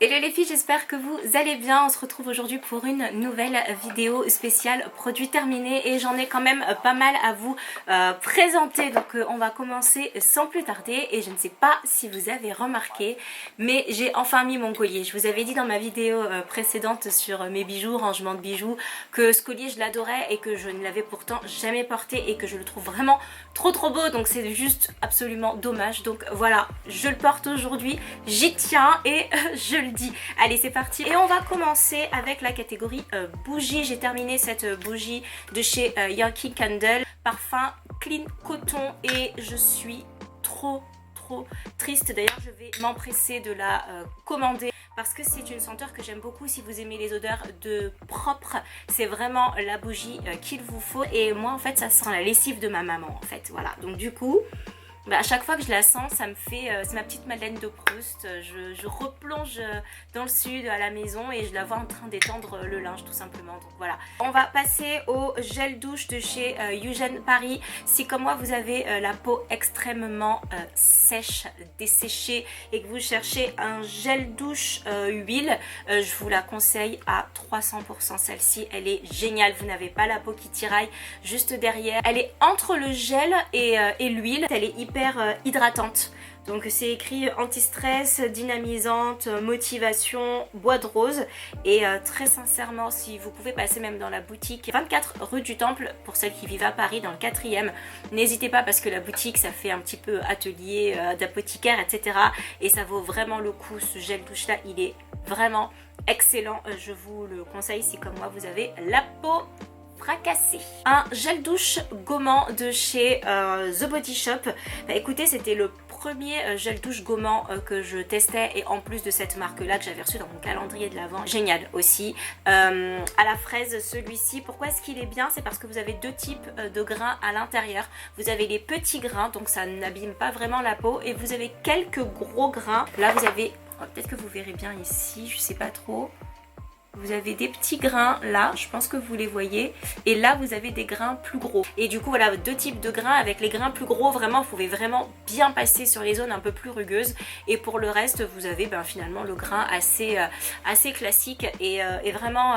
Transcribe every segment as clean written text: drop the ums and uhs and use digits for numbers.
Hello les filles, j'espère que vous allez bien. On se retrouve aujourd'hui pour une nouvelle vidéo spéciale produit terminé et j'en ai quand même pas mal à vous présenter. Donc on va commencer sans plus tarder et je ne sais pas si vous avez remarqué, mais j'ai enfin mis mon collier. Je vous avais dit dans ma vidéo précédente sur mes bijoux, rangement de bijoux, que ce collier je l'adorais et que je ne l'avais pourtant jamais porté et que je le trouve vraiment trop beau. Donc c'est juste absolument dommage. Donc voilà, je le porte aujourd'hui, j'y tiens et je le dis. Allez, c'est parti et on va commencer avec la catégorie bougie. J'ai terminé cette bougie de chez Yankee Candle, parfum clean coton, et je suis trop triste. D'ailleurs je vais m'empresser de la commander parce que c'est une senteur que j'aime beaucoup. Si vous aimez les odeurs de propre, c'est vraiment la bougie qu'il vous faut. Et moi en fait ça sent la lessive de ma maman en fait, voilà. Donc du coup à chaque fois que je la sens, ça me fait, c'est ma petite Madeleine de Proust. Je replonge dans le sud à la maison et je la vois en train d'étendre le linge tout simplement. Donc voilà. On va passer au gel douche de chez Eugène Paris. Si comme moi vous avez la peau extrêmement sèche, desséchée et que vous cherchez un gel douche huile, je vous la conseille à 300%. Celle-ci, elle est géniale. Vous n'avez pas la peau qui tiraille juste derrière. Elle est entre le gel et l'huile. Elle est hyper hydratante. Donc c'est écrit anti-stress, dynamisante, motivation, bois de rose. Et très sincèrement, si vous pouvez passer même dans la boutique 24 rue du Temple, pour celles qui vivent à Paris dans le 4e, n'hésitez pas parce que la boutique ça fait un petit peu atelier d'apothicaire, etc. Et ça vaut vraiment le coup. Ce gel douche là, il est vraiment excellent. Je vous le conseille si comme moi vous avez la peau fracassé. Un gel douche gommant de chez The Body Shop. Écoutez, c'était le premier gel douche gommant que je testais, et en plus de cette marque là que j'avais reçu dans mon calendrier de l'Avent, génial aussi. À la fraise, celui-ci, pourquoi est-ce qu'il est bien? C'est parce que vous avez deux types de grains à l'intérieur. Vous avez les petits grains, donc ça n'abîme pas vraiment la peau, et vous avez quelques gros grains. Là vous avez, peut-être que vous verrez bien ici, je sais pas trop. Vous avez des petits grains là, je pense que vous les voyez, et là vous avez des grains plus gros. Et du coup voilà, deux types de grains. Avec les grains plus gros, vraiment vous pouvez vraiment bien passer sur les zones un peu plus rugueuses, et pour le reste vous avez finalement le grain assez classique et vraiment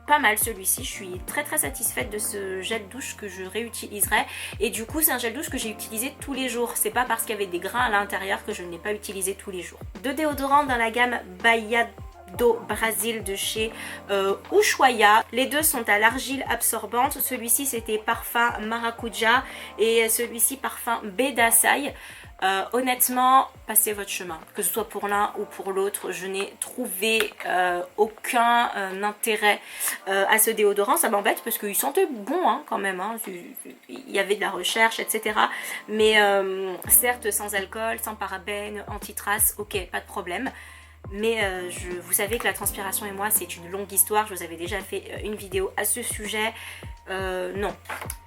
pas mal. Celui-ci, je suis très satisfaite de ce gel douche que je réutiliserai, et du coup c'est un gel douche que j'ai utilisé tous les jours. C'est pas parce qu'il y avait des grains à l'intérieur que je ne l'ai pas utilisé tous les jours. Deux déodorants dans la gamme Bahia do Brasil de chez Ushuaia. Les deux sont à l'argile absorbante. Celui-ci c'était parfum maracuja et celui-ci parfum Bedasai. Honnêtement, passez votre chemin, que ce soit pour l'un ou pour l'autre. Je n'ai trouvé aucun intérêt à ce déodorant. Ça m'embête parce qu'il sentait bon quand même, hein. Il y avait de la recherche, etc. Mais certes sans alcool, sans parabènes, anti-traces, ok, pas de problème. Mais vous savez que la transpiration et moi c'est une longue histoire. Je vous avais déjà fait une vidéo à ce sujet. Non.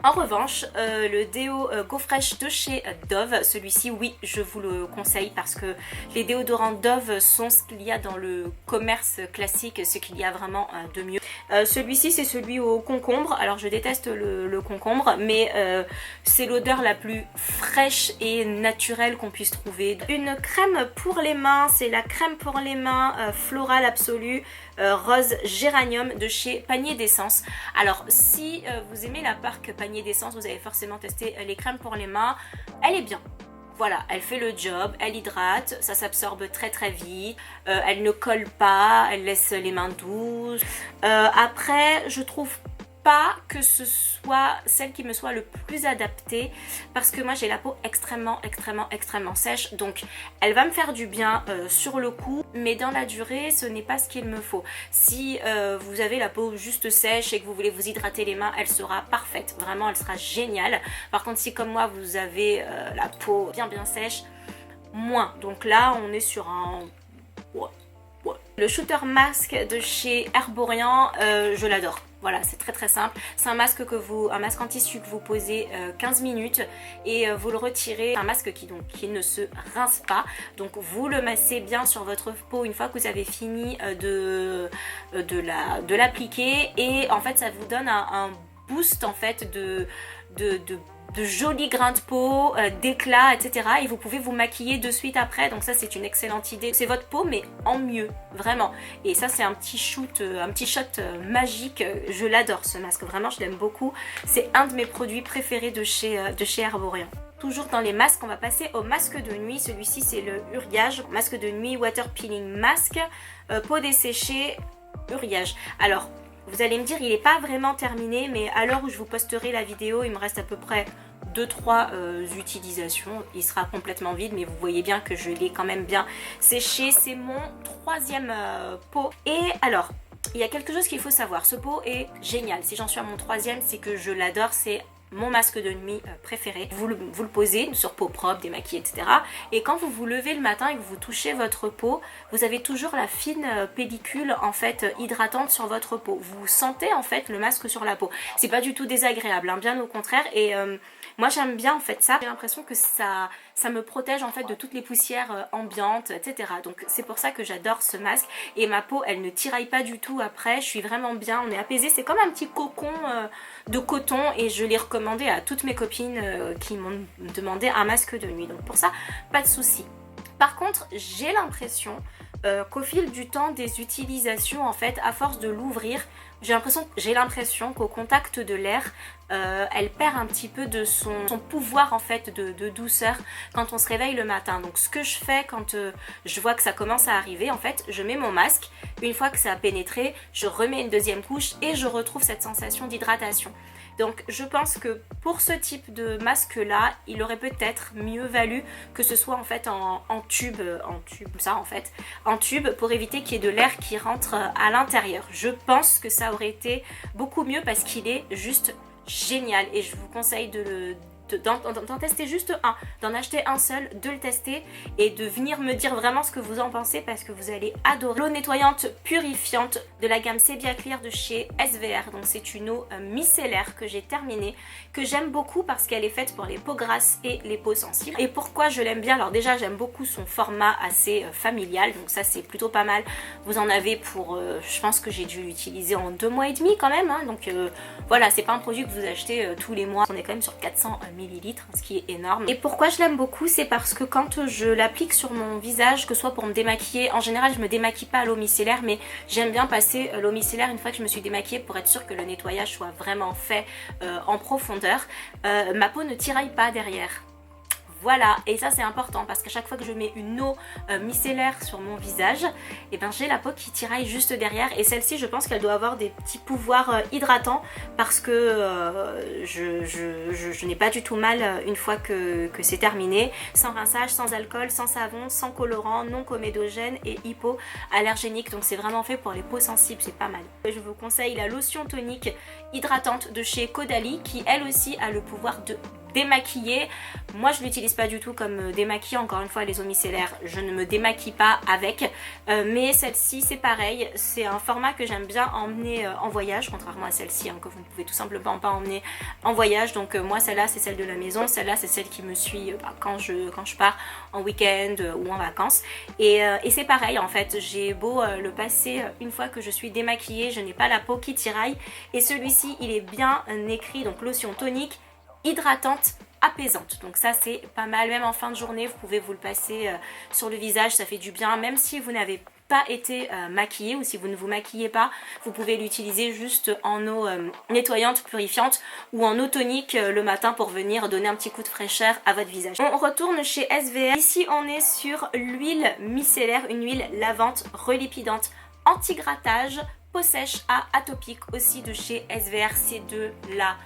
En revanche, le déo Go Fresh de chez Dove, celui-ci, oui, je vous le conseille parce que les déodorants Dove sont ce qu'il y a dans le commerce classique, ce qu'il y a vraiment de mieux. Celui-ci, c'est celui au concombre. Alors, je déteste le concombre, mais c'est l'odeur la plus fraîche et naturelle qu'on puisse trouver. Une crème pour les mains, c'est la crème pour les mains Floral Absolu rose géranium de chez Panier d'Essence. Alors, si vous aimez la marque Panier d'Essence, vous avez forcément testé les crèmes pour les mains. Elle est bien. Voilà, elle fait le job, elle hydrate, ça s'absorbe très vite, elle ne colle pas, elle laisse les mains douces. Après, je trouve pas que ce soit celle qui me soit le plus adaptée parce que moi j'ai la peau extrêmement sèche, donc elle va me faire du bien sur le coup, mais dans la durée ce n'est pas ce qu'il me faut. Si vous avez la peau juste sèche et que vous voulez vous hydrater les mains, elle sera parfaite, vraiment elle sera géniale. Par contre si comme moi vous avez la peau bien sèche, moins. Donc là on est sur un... Le shooter masque de chez Herborian, je l'adore. Voilà, c'est très simple. C'est un masque en tissu que vous posez 15 minutes et vous le retirez. Un masque qui ne se rince pas. Donc vous le massez bien sur votre peau une fois que vous avez fini de l'appliquer, et en fait ça vous donne un boost en fait de de jolis grains de peau, d'éclat, etc. Et vous pouvez vous maquiller de suite après. Donc ça c'est une excellente idée. C'est votre peau mais en mieux, vraiment. Et ça c'est un petit shoot, un petit shot magique. Je l'adore ce masque, vraiment je l'aime beaucoup. C'est un de mes produits préférés de chez Herborian. Toujours dans les masques, on va passer au masque de nuit. Celui-ci c'est le Uriage, masque de nuit Water Peeling Mask, peau desséchée, Uriage. Alors vous allez me dire il n'est pas vraiment terminé, mais à l'heure où je vous posterai la vidéo il me reste à peu près 2-3 utilisations. Il sera complètement vide, mais vous voyez bien que je l'ai quand même bien séché. C'est mon troisième pot. Et alors il y a quelque chose qu'il faut savoir, ce pot est génial. Si j'en suis à mon troisième, c'est que je l'adore. C'est mon masque de nuit préféré. Vous le posez sur peau propre, démaquillée, etc. Et quand vous vous levez le matin et que vous touchez votre peau, vous avez toujours la fine pellicule en fait hydratante sur votre peau. Vous sentez en fait le masque sur la peau. C'est pas du tout désagréable, hein, bien au contraire. Et moi j'aime bien en fait ça. J'ai l'impression que ça me protège en fait de toutes les poussières ambiantes, etc. Donc c'est pour ça que j'adore ce masque. Et ma peau elle ne tiraille pas du tout après. Je suis vraiment bien, on est apaisé. C'est comme un petit cocon de coton et je l'ai recommandé à toutes mes copines qui m'ont demandé un masque de nuit. Donc pour ça, pas de souci. Par contre, j'ai l'impression qu'au fil du temps des utilisations, en fait, à force de l'ouvrir, j'ai l'impression qu'au contact de l'air, elle perd un petit peu de son pouvoir en fait de douceur quand on se réveille le matin. Donc ce que je fais quand je vois que ça commence à arriver, en fait, je mets mon masque. Une fois que ça a pénétré, je remets une deuxième couche et je retrouve cette sensation d'hydratation. Donc je pense que pour ce type de masque là, il aurait peut-être mieux valu que ce soit en fait en tube, ça en fait, en tube pour éviter qu'il y ait de l'air qui rentre à l'intérieur. Je pense que ça aurait été beaucoup mieux parce qu'il est juste génial et je vous conseille d'en tester juste un, d'en acheter un seul, de le tester et de venir me dire vraiment ce que vous en pensez parce que vous allez adorer. L'eau nettoyante purifiante de la gamme Sebia Clear de chez SVR, donc c'est une eau micellaire que j'ai terminée, que j'aime beaucoup parce qu'elle est faite pour les peaux grasses et les peaux sensibles. Et pourquoi je l'aime bien? Alors déjà j'aime beaucoup son format assez familial, donc ça c'est plutôt pas mal. Vous en avez pour, je pense que j'ai dû l'utiliser en 2 mois et demi quand même, hein. Donc voilà, c'est pas un produit que vous achetez tous les mois, on est quand même sur 400 millilitres, ce qui est énorme. Et pourquoi je l'aime beaucoup, c'est parce que quand je l'applique sur mon visage, que ce soit pour me démaquiller, en général je me démaquille pas à l'eau micellaire, mais j'aime bien passer l'eau micellaire une fois que je me suis démaquillée pour être sûre que le nettoyage soit vraiment fait en profondeur. Ma peau ne tiraille pas derrière. Voilà, et ça c'est important parce qu'à chaque fois que je mets une eau micellaire sur mon visage, et ben j'ai la peau qui tiraille juste derrière. Et celle-ci, je pense qu'elle doit avoir des petits pouvoirs hydratants parce que je n'ai pas du tout mal une fois que c'est terminé. Sans rinçage, sans alcool, sans savon, sans colorant, non comédogène et hypoallergénique. Donc c'est vraiment fait pour les peaux sensibles, c'est pas mal. Je vous conseille la lotion tonique hydratante de chez Caudalie qui elle aussi a le pouvoir de démaquiller. Moi je l'utilise pas du tout comme démaquillant, encore une fois les eaux micellaires je ne me démaquille pas avec, mais celle-ci c'est pareil, c'est un format que j'aime bien emmener en voyage, contrairement à celle-ci hein, que vous ne pouvez tout simplement pas emmener en voyage. Donc moi celle-là c'est celle de la maison, celle-là c'est celle qui me suit quand je pars en week-end ou en vacances, et c'est pareil en fait, j'ai beau le passer une fois que je suis démaquillée, je n'ai pas la peau qui tiraille. Et celui-ci il est bien écrit, donc lotion tonique hydratante apaisante, donc ça c'est pas mal. Même en fin de journée vous pouvez vous le passer sur le visage, ça fait du bien. Même si vous n'avez pas été maquillé ou si vous ne vous maquillez pas, vous pouvez l'utiliser juste en eau nettoyante purifiante ou en eau tonique le matin pour venir donner un petit coup de fraîcheur à votre visage. On retourne chez SVR. Ici on est sur l'huile micellaire, une huile lavante relipidante anti-grattage, peau sèche à atopique aussi de chez SVR. C'est de la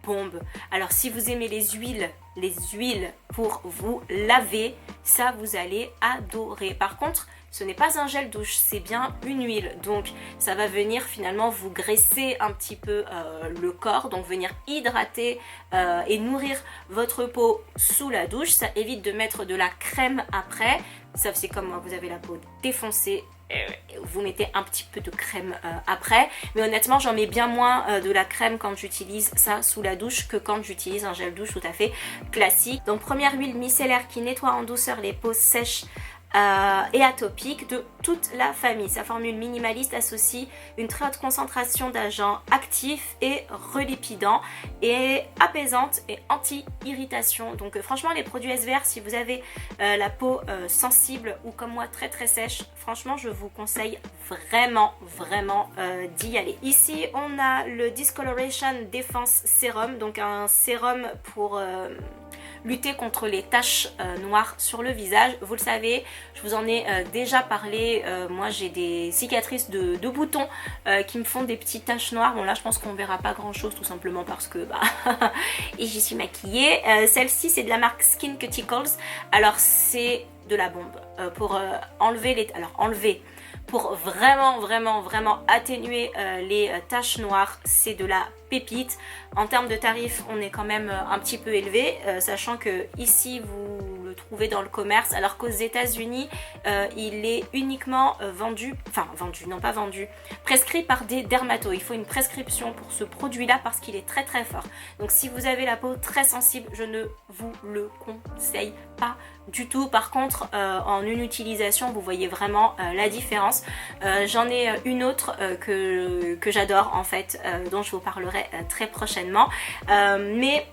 bombe. Alors si vous aimez les huiles pour vous laver, ça vous allez adorer. Par contre ce n'est pas un gel douche, c'est bien une huile, donc ça va venir finalement vous graisser un petit peu le corps, donc venir hydrater et nourrir votre peau sous la douche. Ça évite de mettre de la crème après, sauf si comme moi vous avez la peau défoncée, vous mettez un petit peu de crème après, mais honnêtement j'en mets bien moins de la crème quand j'utilise ça sous la douche que quand j'utilise un gel douche tout à fait classique. Donc première huile micellaire qui nettoie en douceur les peaux sèches et atopique de toute la famille. Sa formule minimaliste associe une très haute concentration d'agents actifs et relipidants et apaisante et anti-irritation. Donc franchement les produits SVR, si vous avez la peau sensible ou comme moi très très sèche, franchement je vous conseille vraiment d'y aller. Ici on a le Discoloration Defense Serum, donc un sérum pour lutter contre les taches noires sur le visage. Vous le savez, je vous en ai déjà parlé, moi j'ai des cicatrices de boutons qui me font des petites taches noires. Bon là je pense qu'on verra pas grand chose tout simplement parce que bah et j'y suis maquillée. Celle-ci c'est de la marque Skin Cuticles. Alors c'est de la bombe pour enlever les... Alors enlever... Pour vraiment atténuer les taches noires, c'est de la pépite. En termes de tarifs, on est quand même un petit peu élevé, sachant que ici vous le trouvez dans le commerce, alors qu'aux États-Unis il est uniquement prescrit par des dermatos. Il faut une prescription pour ce produit-là parce qu'il est très fort. Donc si vous avez la peau très sensible, je ne vous le conseille pas du tout. Par contre, en une utilisation, vous voyez vraiment la différence. J'en ai une autre que j'adore en fait, dont je vous parlerai très prochainement. Mais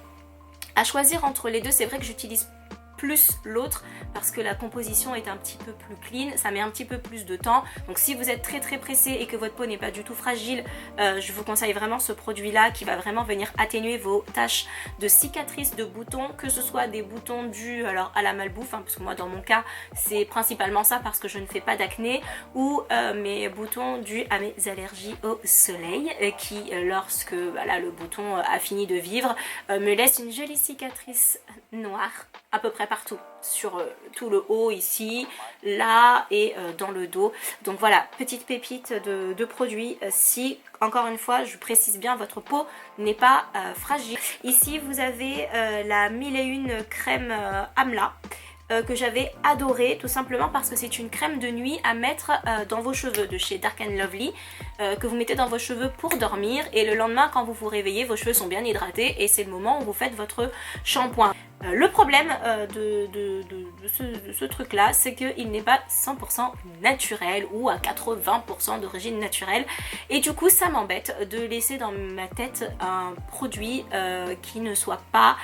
à choisir entre les deux, c'est vrai que j'utilise plus l'autre parce que la composition est un petit peu plus clean, ça met un petit peu plus de temps. Donc si vous êtes très pressé et que votre peau n'est pas du tout fragile, je vous conseille vraiment ce produit là qui va vraiment venir atténuer vos taches de cicatrices, de boutons, que ce soit des boutons dus alors à la malbouffe, parce que moi dans mon cas c'est principalement ça parce que je ne fais pas d'acné, ou mes boutons dus à mes allergies au soleil qui lorsque voilà, le bouton a fini de vivre me laisse une jolie cicatrice noire à peu près partout, sur tout le haut ici, là et dans le dos. Donc voilà, petite pépite de produits. Si, encore une fois, je précise bien, votre peau n'est pas fragile. Ici, vous avez la 1001 crème Amla. Que j'avais adoré tout simplement parce que c'est une crème de nuit à mettre dans vos cheveux de chez Dark and Lovely, que vous mettez dans vos cheveux pour dormir, et le lendemain quand vous vous réveillez, vos cheveux sont bien hydratés et c'est le moment où vous faites votre shampoing. Le problème de ce truc là, c'est qu'il n'est pas 100% naturel ou à 80% d'origine naturelle, et du coup ça m'embête de laisser dans ma tête un produit qui ne soit pas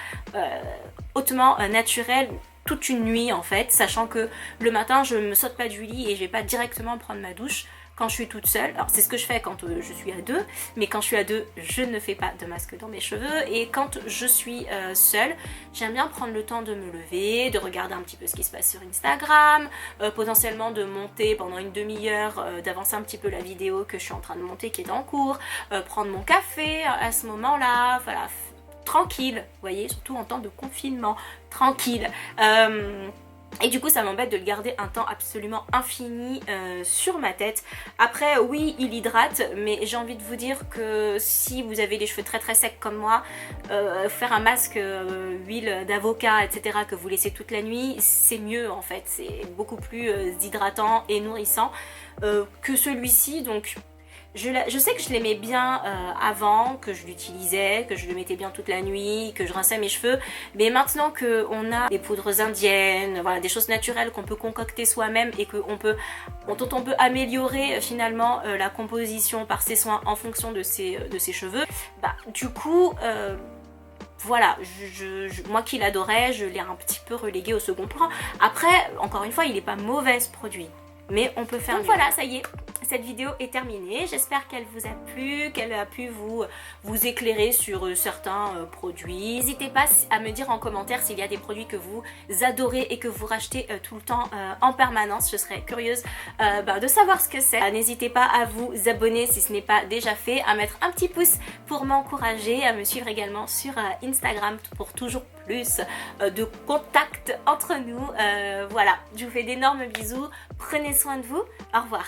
hautement naturel toute une nuit en fait, sachant que le matin je me saute pas du lit et je vais pas directement prendre ma douche quand je suis toute seule. Alors c'est ce que je fais quand je suis à deux, mais quand je suis à deux je ne fais pas de masque dans mes cheveux, et quand je suis seule, j'aime bien prendre le temps de me lever, de regarder un petit peu ce qui se passe sur Instagram, potentiellement de monter pendant une demi-heure, d'avancer un petit peu la vidéo que je suis en train de monter qui est en cours, prendre mon café à ce moment-là, voilà, tranquille, vous voyez, surtout en temps de confinement, tranquille. Et du coup ça m'embête de le garder un temps absolument infini sur ma tête. Après oui il hydrate, mais j'ai envie de vous dire que si vous avez les cheveux très secs comme moi, faire un masque huile d'avocat etc que vous laissez toute la nuit, c'est mieux en fait, c'est beaucoup plus hydratant et nourrissant que celui-ci. Donc je sais que je l'aimais bien avant, que je l'utilisais, que je le mettais bien toute la nuit, que je rinçais mes cheveux, mais maintenant qu'on a des poudres indiennes, voilà, des choses naturelles qu'on peut concocter soi-même et dont on peut améliorer finalement la composition par ses soins en fonction de ses cheveux, bah du coup voilà, moi qui l'adorais, je l'ai un petit peu relégué au second plan. Après, encore une fois, il n'est pas mauvais ce produit, mais on peut faire mieux. Donc voilà, ça y est, cette vidéo est terminée. J'espère qu'elle vous a plu, qu'elle a pu vous éclairer sur certains produits. N'hésitez pas à me dire en commentaire s'il y a des produits que vous adorez et que vous rachetez tout le temps en permanence. Je serais curieuse de savoir ce que c'est. N'hésitez pas à vous abonner si ce n'est pas déjà fait, à mettre un petit pouce pour m'encourager, à me suivre également sur Instagram pour toujours plus de contact entre nous. Voilà, je vous fais d'énormes bisous, prenez soin de vous, au revoir.